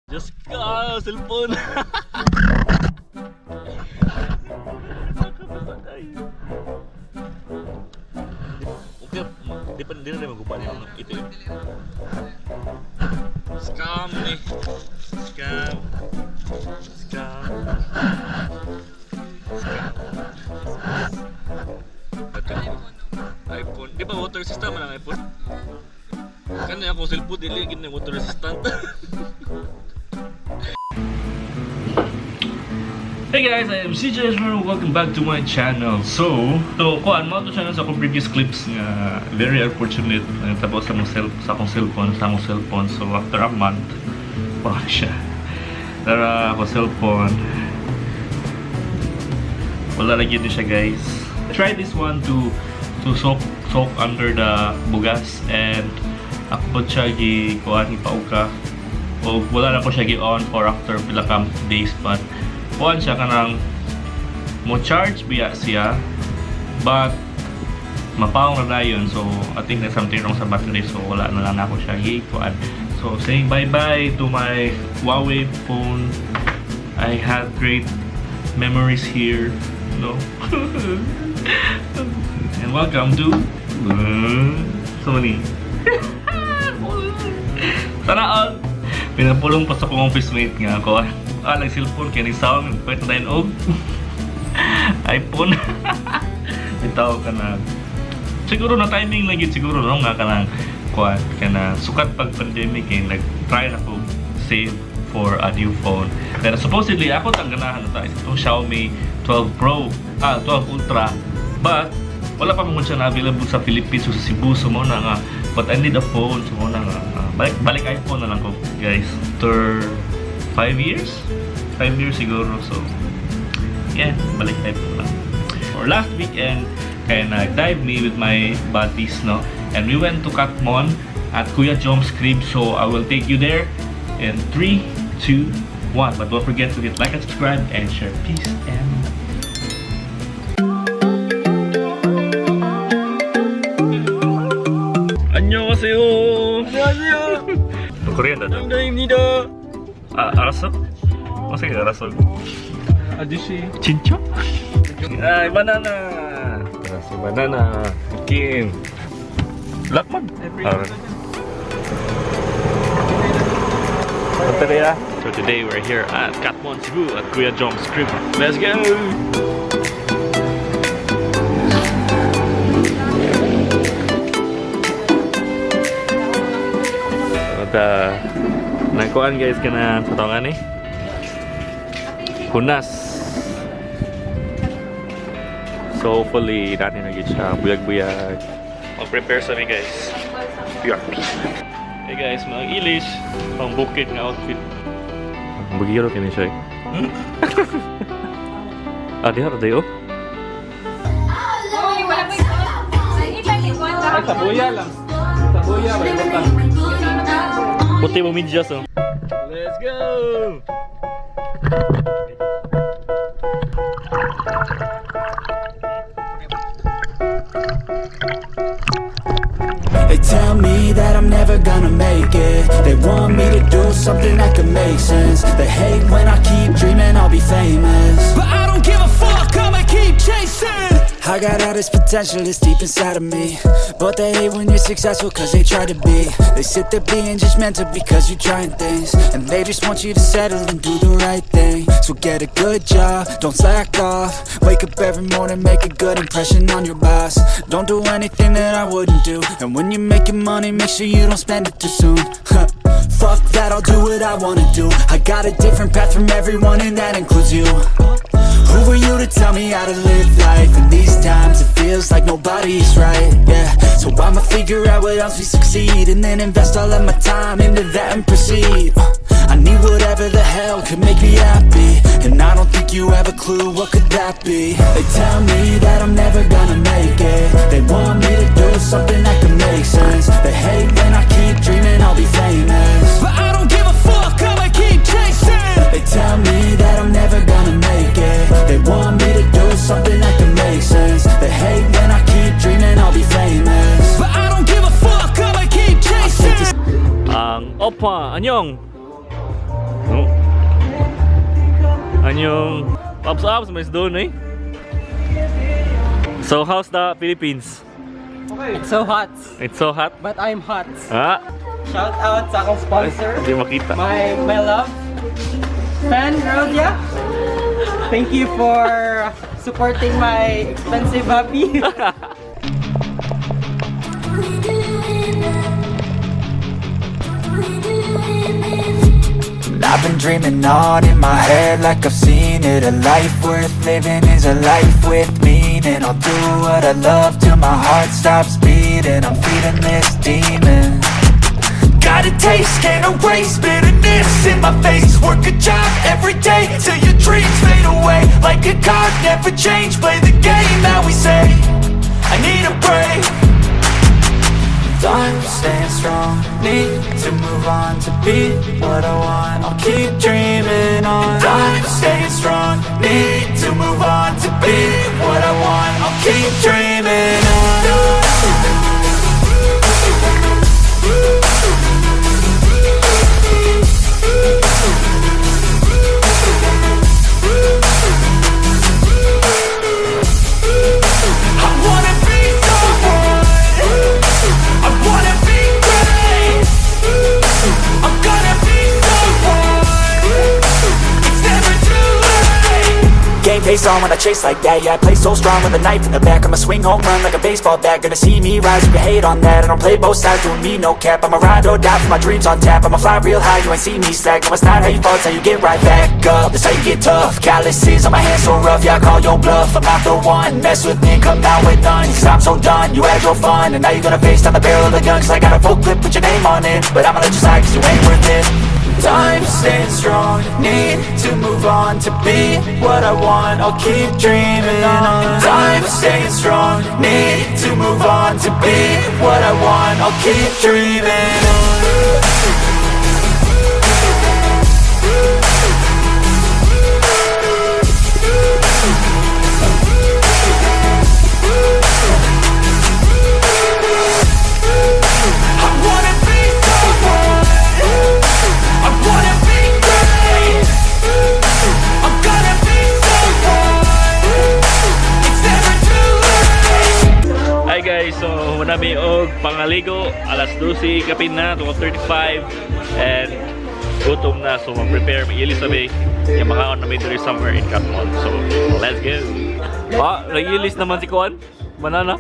Diyos ka, cellphone. Nakapasakay. Okay, di na rin magupa niya ito yun. Scam nih. Scam. iPhone. Di ba water resistant man ang iPhone? Kan ako cellphone dili gid na water resistant. Hey guys, I am KUYA. Welcome back to my channel. So kuan mo to channel sa akong previous clips nga very unfortunate tapos sa akong cellphone. So after a month, parang siya. Tara ako cellphone. Wala lagi din siya guys. I tried this one to soak under the bugas and ako po siya kuan ipauka. O wala na ko siya gi-on for after pila ka days but kuan siya kanang mo charge biya siya but mapawang na yun, so I think there's something wrong sa battery, so wala na lang ako siya kuan. So saying bye bye to my Huawei phone. I had great memories here, no? And welcome to Sony. Sana all pinapulong pa sa kong office mate nga ako. Nag-cellphone kaya nag-sound pwede na tayo iPhone. Bitaw ka na siguro na timing lang yun siguro no nga ka na kuwan ka na sukat pag pandemic nag-try na ko save for a new phone pero supposedly ako tangganahan na tayo itong Xiaomi 12 Ultra but wala pa mong siya na available sa Philippines o sa Cebu so mo na nga but I need a phone so mo na nga balik iPhone na lang ko guys after 5 years siguro, so yeah, balik iPhone lang. For last weekend kaya nag-dive me with my buddies no, and we went to Catmon at KUYA JOM'S crib, so I will take you there in 3, 2, 1, but don't forget to hit like and subscribe and share. Peace and 안녕하세요. Korean 다. 감사합니다. 알았어? 어떻게 알았어? 아저씨. 진짜? 바나나. 알았어, 바나나. 느낌. 락만. 알았어. So today we're here at Catmon Cebu at KUYA JOM'S crib. Let's go! Nagkuhan guys ka na patongan hunas, so hopefully natin naging siya buyag-buyag mag-prepare sa guys. PRP. Hey guys, mga ilis pang bukid nga outfit bagiro kini siya diha dayo Tabuya lang. Tabuya ba ibutang? puti mo medyas oh. Let's go! They tell me that I'm never gonna make it. They want me to do something that could make sense. They hate when I keep dreaming I'll be famous, but I don't give a fuck, I'ma keep chasing. I got all this potential that's deep inside of me, but they hate when you're successful cause they try to be. They sit there being judgmental because you're trying things, and they just want you to settle and do the right thing. So get a good job, don't slack off. Wake up every morning, make a good impression on your boss. Don't do anything that I wouldn't do, and when you're making money, make sure you don't spend it too soon. Fuck that, I'll do what I wanna do. I got a different path from everyone and that includes you. Who are you to tell me how to live life? In these times it feels like nobody's right, yeah. So I'ma figure out what else we succeed, and then invest all of my time into that and proceed. I need whatever the hell could make me happy, and I don't think you have a clue what could that be. They tell me that I'm never gonna make it. They want me to do something that could make sense. They hate when I keep dreaming I'll be famous, but I don't give a fuck, I'ma keep chasing. They tell me that I'm never gonna make it. They want me to do something that could make sense. They hate when I keep dreaming I'll be famous, but I don't give a fuck, I'ma keep chasing. 오빠 안녕. Anyong ups, mas doon eh. So how's the Philippines? It's so hot, It's so hot. but I'm hot. Ah, Shout out sa akong sponsor, hindi makita. my love, fan Rodia. Thank you for supporting my expensive hobby. I've been dreaming on in my head like I've seen it. A life worth living is a life with meaning. I'll do what I love till my heart stops beating. I'm feeding this demon. Got a taste, can't erase bitterness in my face. Work a job every day till your dreams fade away. Like a card, never change, play the game that we say. I need a break. I'm staying strong, need to move on to be what I want. I'll keep dreaming on. I'm staying strong, need to move on to be what I want. I'll keep dreaming on. Game face on when I chase like that. Yeah, I play so strong with a knife in the back. I'ma swing home run like a baseball bat. Gonna see me rise, you can hate on that. I don't play both sides, doing me no cap. I'ma ride or die for my dreams on tap. I'ma fly real high, you ain't see me slack. No, it's not how you fall, it's how you get right back up. That's how you get tough. Calluses on my hands so rough, yeah, I call your bluff. I'm not the one, mess with me and come down with none. Cause I'm so done, you had your fun. And now you're gonna face down the barrel of the gun. Cause I got a full clip, put your name on it. But I'ma let you slide cause you ain't worth it. I'm staying strong, need to move on to be what I want. I'll keep dreaming on. I'm staying strong, need to move on to be what I want. I'll keep dreaming on. Hi guys, so manami og pangaligo, alas 12 kapin na, 12:35 and gutom na, so mag-prepare, mag-ilis sabi yung makaon na may diri somewhere in Catmon, so let's go. Ah, nag-ilis naman si Kuan, banana.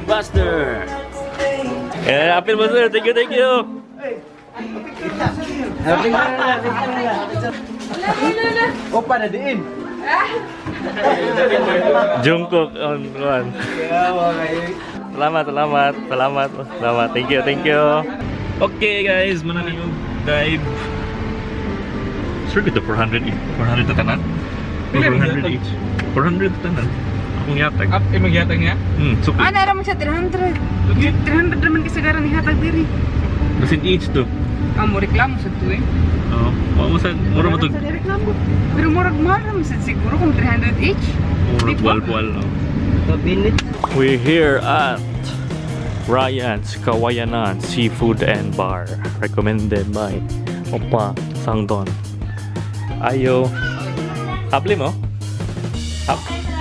Buster! Yeah, apil mo sir, thank you! Opa na diin. Jungkook on Kuan. Salamat. Thank you. Okay guys, manami og dive. Sure kita 400 na tanan? 400 each. 400 tanan. Akong yatag. Up, magyatag niya? Suki. Ah, naramang siya 300. 300 naman kasagaran ni hatag diri. Basin each to. Ah, mo reklamo sa to eh. Oo. Mura mo to. Sa reklamo. Pero murag mahal naman sa siguro kung 300 each. Mura buwal no? We're here at Ryan's Kawayanan Seafood and Bar. Recommended by Opa Sangdon. Ayo. Hapli mo?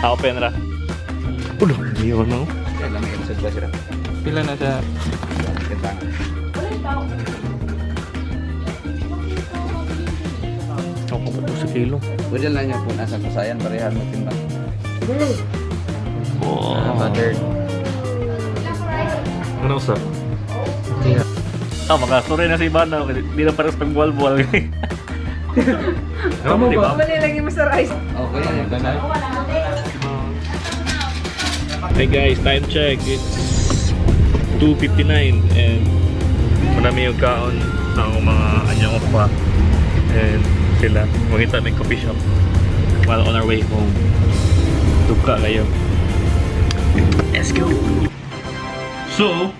Open ra. Ulo, yun no? Pila na siya? Ako ba ito sa kilo? Pwede lang niya po nasa kasayan, parehan mo timbang. Butter. Ano sa? Makastory na si Ivana. Hindi na pares pang buwal-buwal. Ano ba? Mali lagi mo sa rice. Okay, yan na. Hey guys, time check. It's 2:59 and marami yung kaon sa mga anyang opa. And sila, makita may coffee shop while on our way home. Duka kayo. Let's go! So,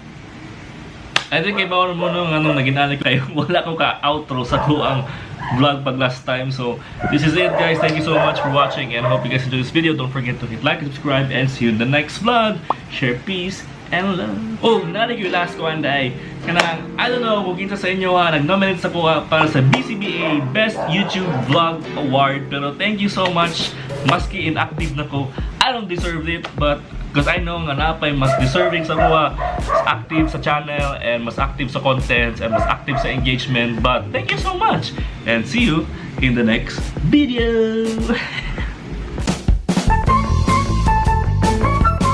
I think iba mo nung naginalik kayo. Wala ko ka-outro sa kuang vlog pag last time. So, this is it guys. Thank you so much for watching and I hope you guys enjoyed this video. Don't forget to hit like and subscribe and see you in the next vlog. Share peace and love. Oh, nalig yung last one day. Kanang, I don't know kung kinsa sa inyo nag-nominate sa kuha para sa BCBA Best YouTube Vlog Award. Pero thank you so much. Maski inactive na ko, I don't deserve it, but because I know nga napay mas deserving sa kuha, mas active sa channel, and mas active sa contents, and mas active sa engagement. But thank you so much, and see you in the next video.